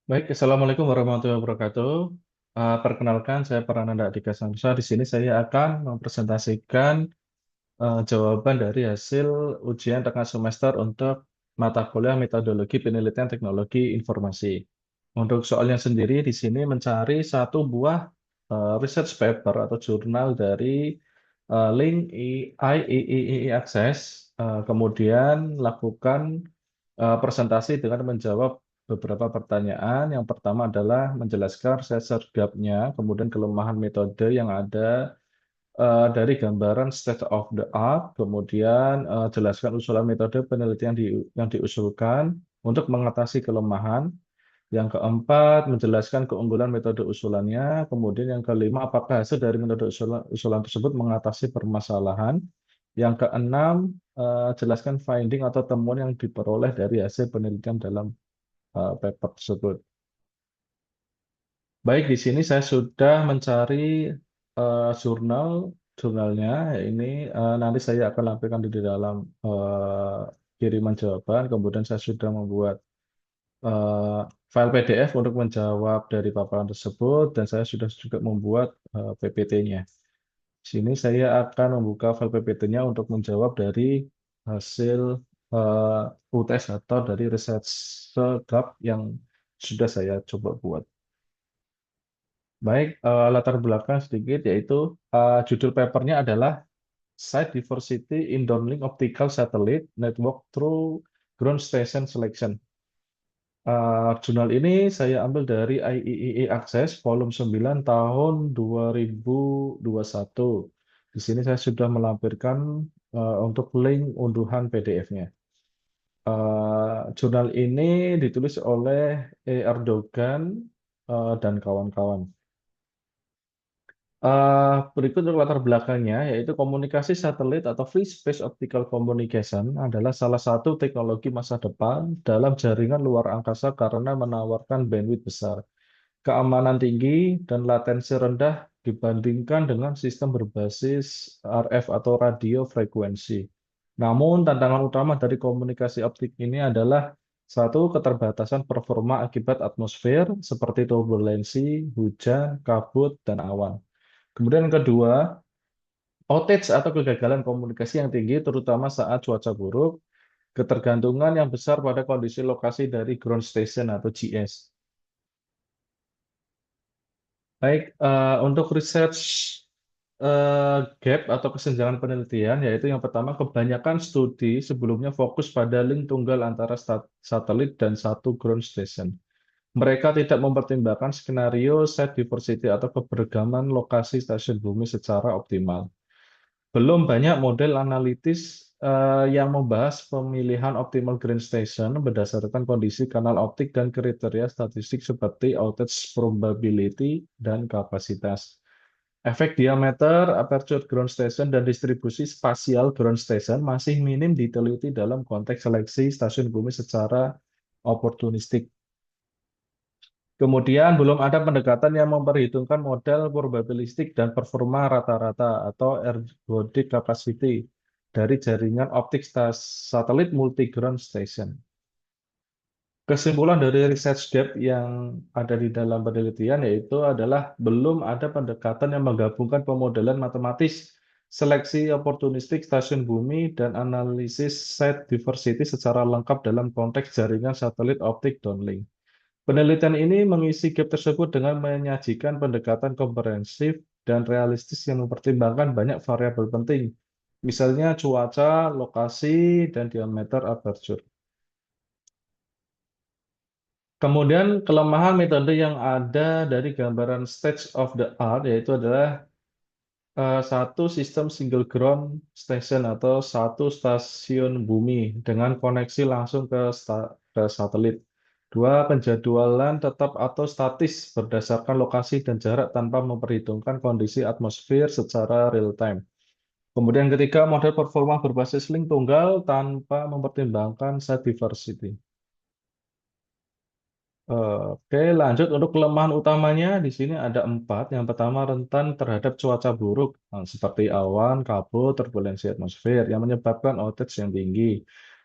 Baik, Assalamualaikum warahmatullahi wabarakatuh. Perkenalkan, saya Prananda Dika Samsa. Di sini saya akan mempresentasikan jawaban dari hasil ujian tengah semester untuk mata kuliah Metodologi Penelitian Teknologi Informasi. Untuk soalnya sendiri, di sini mencari satu buah research paper atau jurnal dari link IEEE Access, kemudian lakukan presentasi dengan menjawab beberapa pertanyaan. Yang pertama adalah menjelaskan research gap-nya, kemudian kelemahan metode yang ada dari gambaran state of the art, kemudian jelaskan usulan metode penelitian yang diusulkan untuk mengatasi kelemahan. Yang keempat, menjelaskan keunggulan metode usulannya. Kemudian yang kelima, apakah hasil dari metode usulan tersebut mengatasi permasalahan. Yang keenam, jelaskan finding atau temuan yang diperoleh dari hasil penelitian dalam paper tersebut. Baik, di sini saya sudah mencari jurnalnya. Ini nanti saya akan lampirkan di dalam kiriman jawaban. Kemudian saya sudah membuat eh, file PDF untuk menjawab dari paparan tersebut, dan saya sudah juga membuat PPT-nya. Di sini saya akan membuka file PPT-nya untuk menjawab dari hasil UTS atau dari research gap yang sudah saya coba buat. Baik, latar belakang sedikit, yaitu judul papernya adalah Site Diversity in Downlink Optical Satellite Network Through Ground Station Selection. Jurnal ini saya ambil dari IEEE Access volume 9 tahun 2021. Di sini saya sudah melampirkan untuk link unduhan PDF-nya. Jurnal ini ditulis oleh Erdogan dan kawan-kawan. Berikut untuk latar belakangnya, yaitu komunikasi satelit atau Free Space Optical Communication adalah salah satu teknologi masa depan dalam jaringan luar angkasa karena menawarkan bandwidth besar, keamanan tinggi, dan latensi rendah dibandingkan dengan sistem berbasis RF atau radio frekuensi. Namun, tantangan utama dari komunikasi optik ini adalah satu, keterbatasan performa akibat atmosfer seperti turbulensi, hujan, kabut, dan awan. Kemudian yang kedua, outage atau kegagalan komunikasi yang tinggi, terutama saat cuaca buruk, ketergantungan yang besar pada kondisi lokasi dari ground station atau GS. Baik, untuk research gap atau kesenjangan penelitian, yaitu yang pertama, kebanyakan studi sebelumnya fokus pada link tunggal antara satelit dan satu ground station. Mereka tidak mempertimbangkan skenario site diversity atau keberagaman lokasi stasiun bumi secara optimal. Belum banyak model analitis yang membahas pemilihan optimal ground station berdasarkan kondisi kanal optik dan kriteria statistik seperti outage probability dan kapasitas. Efek diameter, aperture ground station, dan distribusi spasial ground station masih minim diteliti dalam konteks seleksi stasiun bumi secara oportunistik. Kemudian belum ada pendekatan yang memperhitungkan model probabilistik dan performa rata-rata atau ergodic capacity dari jaringan optik satelit multi-ground station. Kesimpulan dari research gap yang ada di dalam penelitian yaitu adalah belum ada pendekatan yang menggabungkan pemodelan matematis, seleksi oportunistik stasiun bumi, dan analisis site diversity secara lengkap dalam konteks jaringan satelit optik downlink. Penelitian ini mengisi gap tersebut dengan menyajikan pendekatan komprehensif dan realistis yang mempertimbangkan banyak variabel penting, misalnya cuaca, lokasi, dan diameter aperture. Kemudian kelemahan metode yang ada dari gambaran state of the art yaitu adalah satu sistem single ground station atau satu stasiun bumi dengan koneksi langsung ke satelit. Dua, penjadwalan tetap atau statis berdasarkan lokasi dan jarak tanpa memperhitungkan kondisi atmosfer secara real time. Kemudian ketiga, model performa berbasis link tunggal tanpa mempertimbangkan site diversity. Oke, lanjut untuk kelemahan utamanya di sini ada empat. Yang pertama, rentan terhadap cuaca buruk, seperti awan, kabut, turbulensi atmosfer yang menyebabkan outage yang tinggi.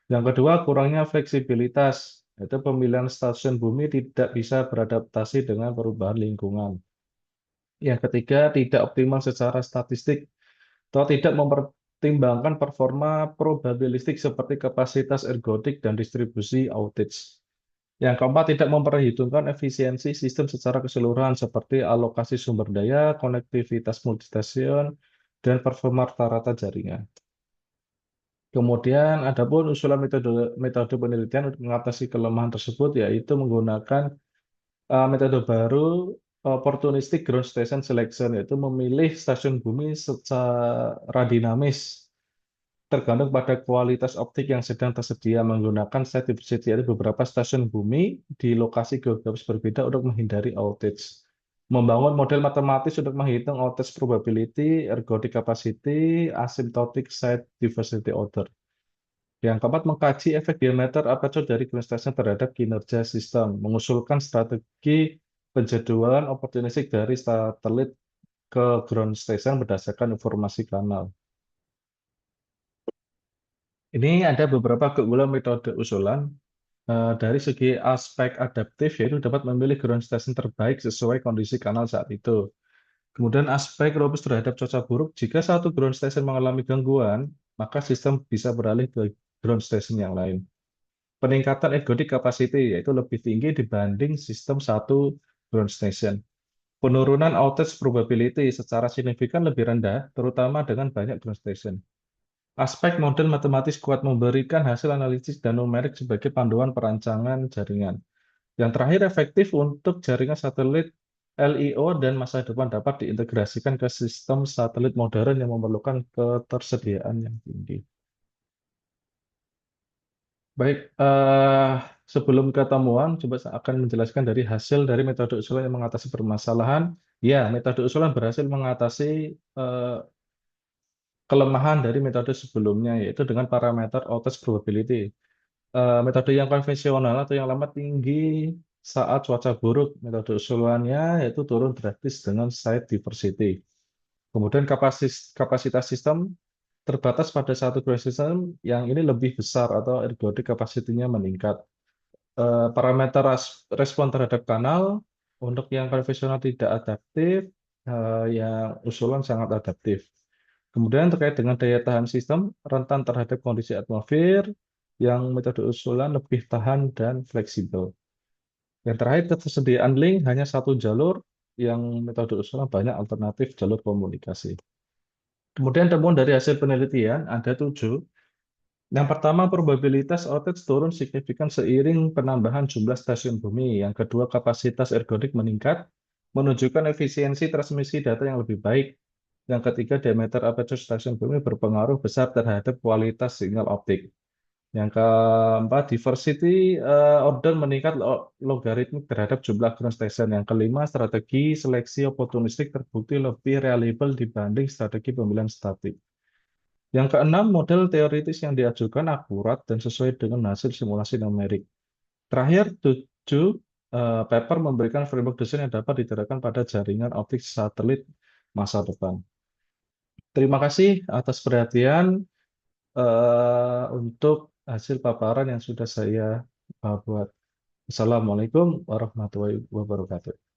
Yang kedua, kurangnya fleksibilitas. Itu pemilihan stasiun bumi tidak bisa beradaptasi dengan perubahan lingkungan. Yang ketiga, tidak optimal secara statistik atau tidak mempertimbangkan performa probabilistik seperti kapasitas ergodik dan distribusi outage. Yang keempat, tidak memperhitungkan efisiensi sistem secara keseluruhan seperti alokasi sumber daya, konektivitas multistasiun, dan performa rata-rata jaringan. Kemudian ada pun usulan metode penelitian untuk mengatasi kelemahan tersebut, yaitu menggunakan metode baru opportunistic ground station selection, yaitu memilih stasiun bumi secara dinamis tergantung pada kualitas optik yang sedang tersedia menggunakan site diversity, yaitu beberapa stasiun bumi di lokasi geografis berbeda untuk menghindari outage. Membangun model matematis untuk menghitung outage probability, ergodic capacity, asymptotic site diversity order. Yang keempat, mengkaji efek diameter aperture dari ground station terhadap kinerja sistem, mengusulkan strategi penjadwalan opportunistik dari satelit ke ground station berdasarkan informasi kanal. Ini ada beberapa keunggulan metode usulan. Dari segi aspek adaptif, yaitu dapat memilih ground station terbaik sesuai kondisi kanal saat itu. Kemudian aspek robust terhadap cuaca buruk, jika satu ground station mengalami gangguan, maka sistem bisa beralih ke ground station yang lain. Peningkatan ergodic capacity, yaitu lebih tinggi dibanding sistem satu ground station. Penurunan outage probability secara signifikan lebih rendah, terutama dengan banyak ground station. Aspek model matematis kuat memberikan hasil analisis dan numerik sebagai panduan perancangan jaringan. Yang terakhir, efektif untuk jaringan satelit LEO dan masa depan dapat diintegrasikan ke sistem satelit modern yang memerlukan ketersediaan yang tinggi. Baik, sebelum ketemuan, coba saya akan menjelaskan dari hasil dari metode usulan yang mengatasi permasalahan. Ya, metode usulan berhasil mengatasi kelemahan dari metode sebelumnya, yaitu dengan parameter outage probability. Metode yang konvensional atau yang lama tinggi saat cuaca buruk. Metode usulannya yaitu turun drastis dengan site diversity. Kemudian kapasitas sistem terbatas pada satu ground system yang ini lebih besar atau ergodic capacity-nya meningkat. Parameter respon terhadap kanal untuk yang konvensional tidak adaptif, yang usulan sangat adaptif. Kemudian terkait dengan daya tahan sistem, rentan terhadap kondisi atmosfer, yang metode usulan lebih tahan dan fleksibel. Yang terakhir, ketersediaan link hanya satu jalur, yang metode usulan banyak alternatif jalur komunikasi. Kemudian temuan dari hasil penelitian ada 7. Yang pertama, probabilitas outage turun signifikan seiring penambahan jumlah stasiun bumi. Yang kedua, kapasitas ergodik meningkat, menunjukkan efisiensi transmisi data yang lebih baik. Yang ketiga, diameter aperture stasiun bumi berpengaruh besar terhadap kualitas sinyal optik. Yang keempat, diversity order meningkat logaritmik terhadap jumlah ground station. Yang kelima, strategi seleksi oportunistik terbukti lebih reliable dibanding strategi pemilihan statik. Yang keenam, model teoritis yang diajukan akurat dan sesuai dengan hasil simulasi numerik. Terakhir, 7, paper memberikan framework desain yang dapat diterapkan pada jaringan optik satelit masa depan. Terima kasih atas perhatian untuk hasil paparan yang sudah saya buat. Assalamualaikum warahmatullahi wabarakatuh.